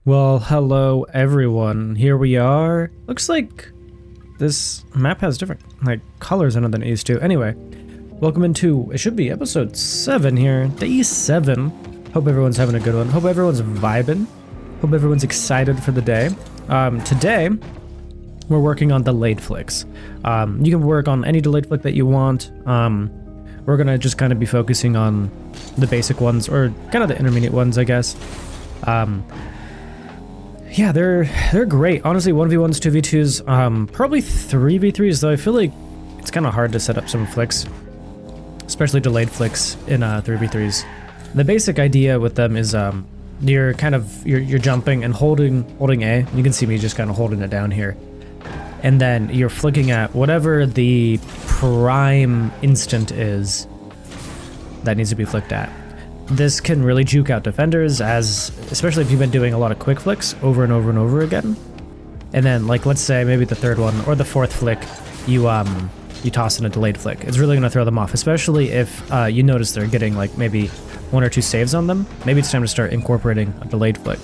Well, hello everyone. Here we are. Looks like this map has different colors in it than it used to. Anyway, welcome into, it should be episode 7 here, day 7. Hope everyone's having a good one. Hope everyone's vibing. Hope everyone's excited for the day. Today, we're working on delayed flicks. You can work on any delayed flick that you want. We're gonna just kind of be focusing on the basic ones, or kind of the intermediate ones, I guess. Yeah, they're great. Honestly, 1v1s, 2v2s, probably 3v3s, though I feel like it's kind of hard to set up some flicks, especially delayed flicks in 3v3s. The basic idea with them is you're jumping and holding A. You can see me just kind of holding it down here. And then you're flicking at whatever the prime instant is that needs to be flicked at. This can really juke out defenders, especially if you've been doing a lot of quick flicks over and over and over again. And then, let's say maybe the third one or the fourth flick, you toss in a delayed flick. It's really gonna throw them off, especially if you notice they're getting maybe 1 or 2 saves on them. Maybe it's time to start incorporating a delayed flick.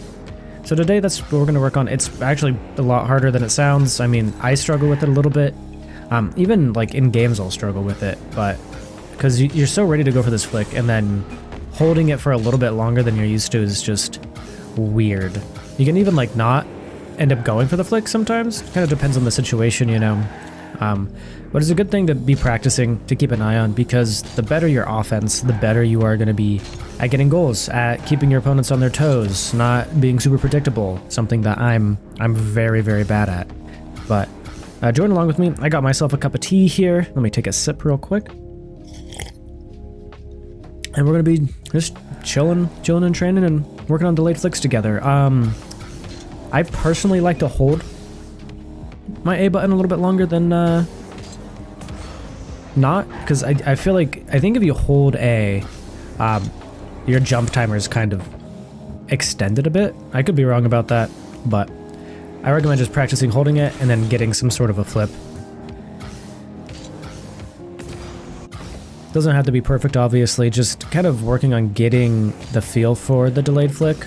So today, that's what we're gonna work on. It's actually a lot harder than it sounds. I mean, I struggle with it a little bit. Even in games, I'll struggle with it, but because you're so ready to go for this flick, and then holding it for a little bit longer than you're used to is just weird. You can even not end up going for the flick sometimes. Kind of depends on the situation, you know. But it's a good thing to be practicing, to keep an eye on, because the better your offense, the better you are going to be at getting goals, at keeping your opponents on their toes, not being super predictable, something that I'm very, very bad at. But join along with me. I got myself a cup of tea here. Let me take a sip real quick. And we're gonna be just chilling and training and working on delayed flicks together. I personally like to hold my A button a little bit longer than not, because I feel I think if you hold A, your jump timer is kind of extended a bit. I could be wrong about that, but I recommend just practicing holding it and then getting some sort of a flip. Doesn't have to be perfect, obviously, just kind of working on getting the feel for the delayed flick.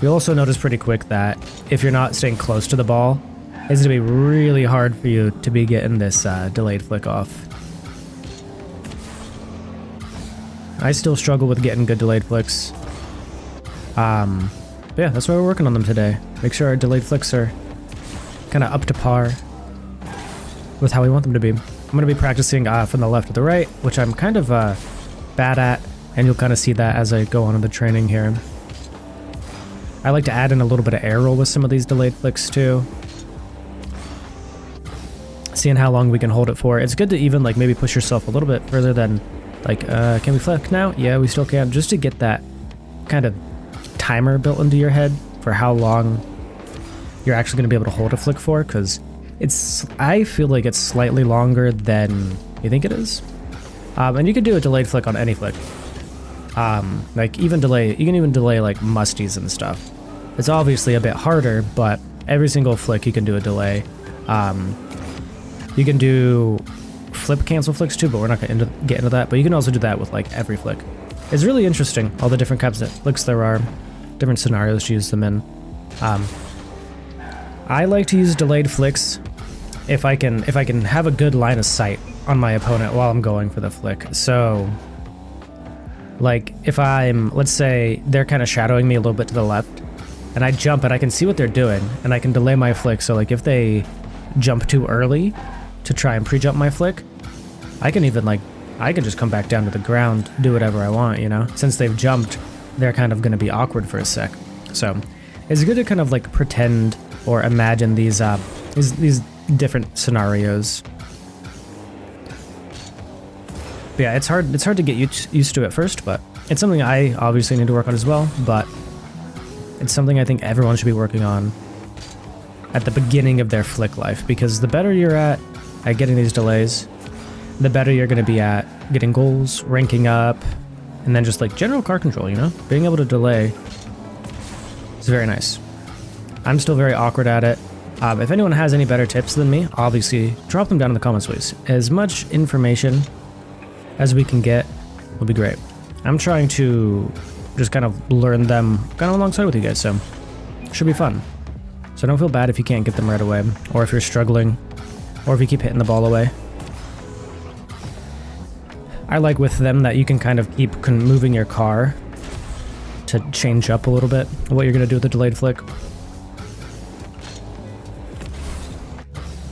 You'll also notice pretty quick that if you're not staying close to the ball, it's going to be really hard for you to be getting this delayed flick off. I still struggle with getting good delayed flicks. But yeah, that's why we're working on them today. Make sure our delayed flicks are kind of up to par with how we want them to be. I'm going to be practicing from the left to the right, which I'm kind of bad at, and you'll kind of see that as I go on in the training here. I like to add in a little bit of air roll with some of these delayed flicks too. Seeing how long we can hold it for. It's good to even maybe push yourself a little bit further than can we flick now? Yeah, we still can, just to get that kind of timer built into your head for how long you're actually going to be able to hold a flick for, because I feel like it's slightly longer than you think it is. And you can do a delayed flick on any flick. You can even delay musties and stuff. It's obviously a bit harder, but every single flick you can do a delay. You can do flip cancel flicks too, but we're not going to get into that. But you can also do that with every flick. It's really interesting, all the different types of flicks there are, different scenarios to use them in. I like to use delayed flicks if I can have a good line of sight on my opponent while I'm going for the flick. So if let's say they're kind of shadowing me a little bit to the left, and I jump and I can see what they're doing, and I can delay my flick. So if they jump too early to try and pre-jump my flick, I can even I can just come back down to the ground, do whatever I want, you know? Since they've jumped, they're kind of going to be awkward for a sec. So it's good to kind of pretend or imagine these different scenarios. But yeah, it's hard to get used to at first, but it's something I obviously need to work on as well, but it's something I think everyone should be working on at the beginning of their flick life, because the better you're at getting these delays, the better you're going to be at getting goals, ranking up, and then just general car control, you know? Being able to delay is very nice. I'm still very awkward at it. If anyone has any better tips than me, obviously drop them down in the comments, please. As much information as we can get will be great. I'm trying to just kind of learn them kind of alongside with you guys, so Should be fun. So don't feel bad if you can't get them right away, or if you're struggling, or if you keep hitting the ball away. I like with them that you can kind of keep moving your car to change up a little bit what you're going to do with the delayed flick.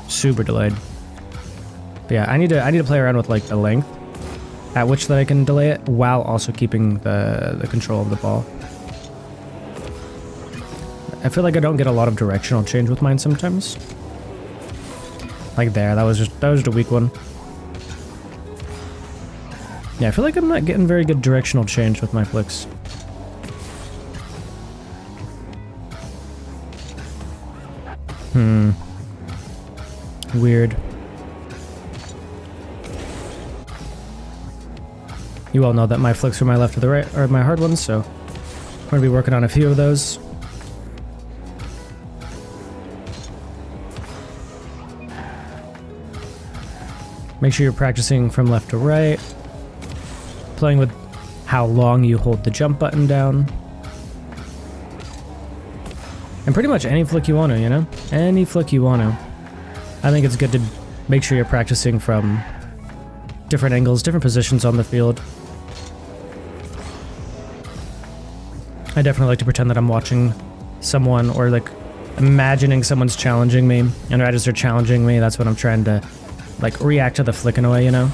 Super delayed. But yeah, I need to play around with like the length at which that I can delay it while also keeping the control of the ball. I feel like I don't get a lot of directional change with mine sometimes. Like there, that was just a weak one. Yeah, I feel like I'm not getting very good directional change with my flicks. Weird. You all know that my flicks from my left to the right are my hard ones, so I'm going to be working on a few of those. Make sure you're practicing from left to right, playing with how long you hold the jump button down. And pretty much any flick you want to, you know? Any flick you want to. I think it's good to make sure you're practicing from different angles, different positions on the field. I definitely like to pretend that I'm watching someone, or like imagining someone's challenging me, and right as they're challenging me, that's when I'm trying to like react to the flick in a way, you know?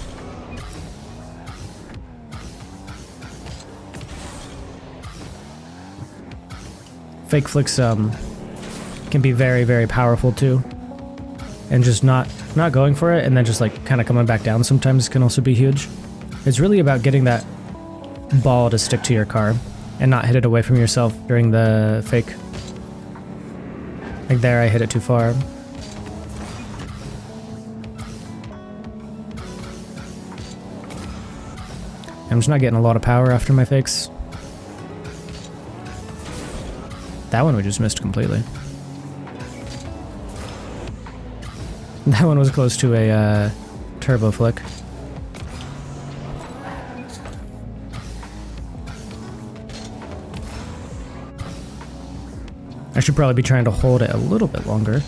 Fake flicks can be very, very powerful too. And just not going for it and then just like kind of coming back down sometimes can also be huge. It's really about getting that ball to stick to your car and not hit it away from yourself during the fake. Like there, I hit it too far. I'm just not getting a lot of power after my fakes. That one we just missed completely. That one was close to a turbo flick. I should probably be trying to hold it a little bit longer.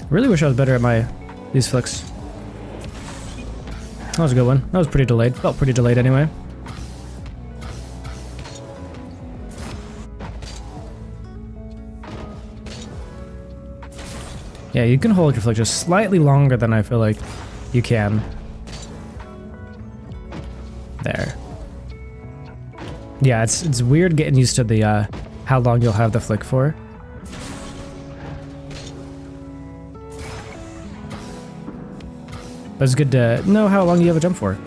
Really wish I was better at these flicks. That was a good one. That was pretty delayed. Felt pretty delayed anyway. Yeah, you can hold your flick just slightly longer than I feel like you can. There. Yeah, it's weird getting used to the how long you'll have the flick for. But it's good to know how long you have a jump for.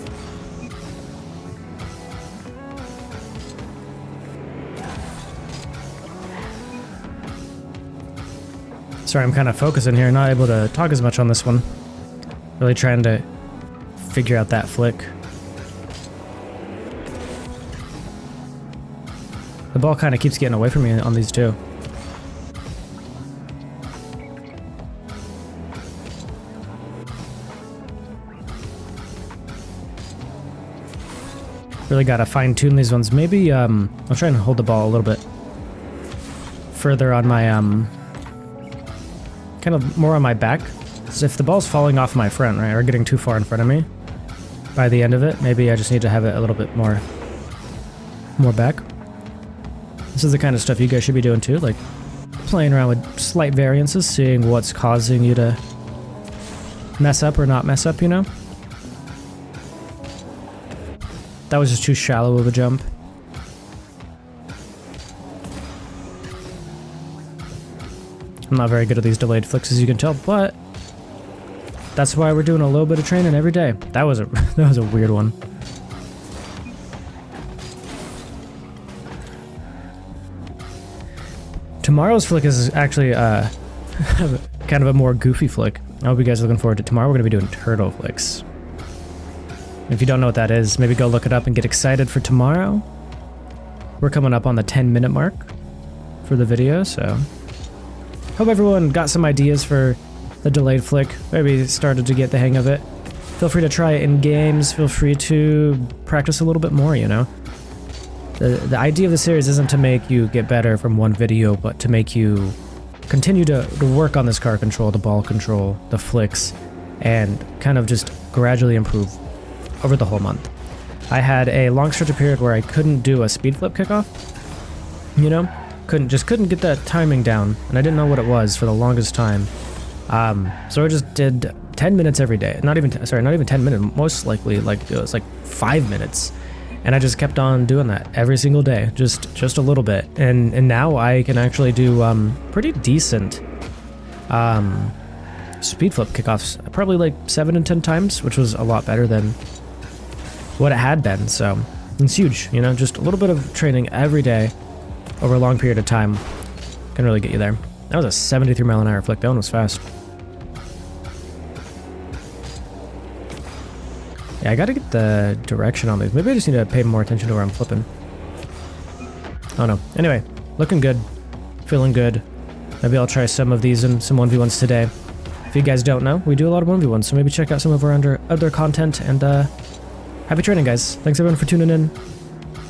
Sorry, I'm kind of focusing here, not able to talk as much on this one. Really trying to figure out that flick. The ball kind of keeps getting away from me on these two. Really gotta fine-tune these ones. Maybe, I'll try and hold the ball a little bit further on my, kind of more on my back. So if the ball's falling off my front, right, or getting too far in front of me, by the end of it, maybe I just need to have it a little bit more back. This is the kind of stuff you guys should be doing too, like playing around with slight variances, seeing what's causing you to mess up or not mess up, you know? That was just too shallow of a jump. I'm not very good at these delayed flicks, as you can tell, but that's why we're doing a little bit of training every day. That was a weird one. Tomorrow's flick is actually kind of a more goofy flick. I hope you guys are looking forward to tomorrow. We're going to be doing turtle flicks. If you don't know what that is, maybe go look it up and get excited for tomorrow. We're coming up on the 10-minute mark for the video, so hope everyone got some ideas for the delayed flick. Maybe started to get the hang of it. Feel free to try it in games. Feel free to practice a little bit more, you know? The idea of the series isn't to make you get better from one video, but to make you continue to work on this car control, the ball control, the flicks, and kind of just gradually improve over the whole month. I had a long stretch of period where I couldn't do a speed flip kickoff, you know? Couldn't get that timing down, and I didn't know what it was for the longest time. So I just did 10 minutes every day. Not even 10 minutes, most likely like it was like 5 minutes. And I just kept on doing that every single day, just a little bit. And now I can actually do pretty decent speed flip kickoffs, probably like 7 and 10 times, which was a lot better than what it had been. So it's huge, you know, just a little bit of training every day over a long period of time can really get you there. That was a 73-mile-an-hour flick. That one was fast. Yeah, I gotta get the direction on these. Maybe I just need to pay more attention to where I'm flipping. Oh no. Anyway, looking good. Feeling good. Maybe I'll try some of these and some 1v1s today. If you guys don't know, we do a lot of 1v1s, so maybe check out some of our other content, and happy training, guys. Thanks everyone for tuning in.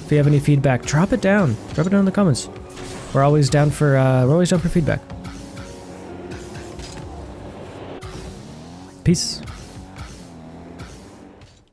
If you have any feedback, drop it down. Drop it down in the comments. We're always down for feedback. Peace.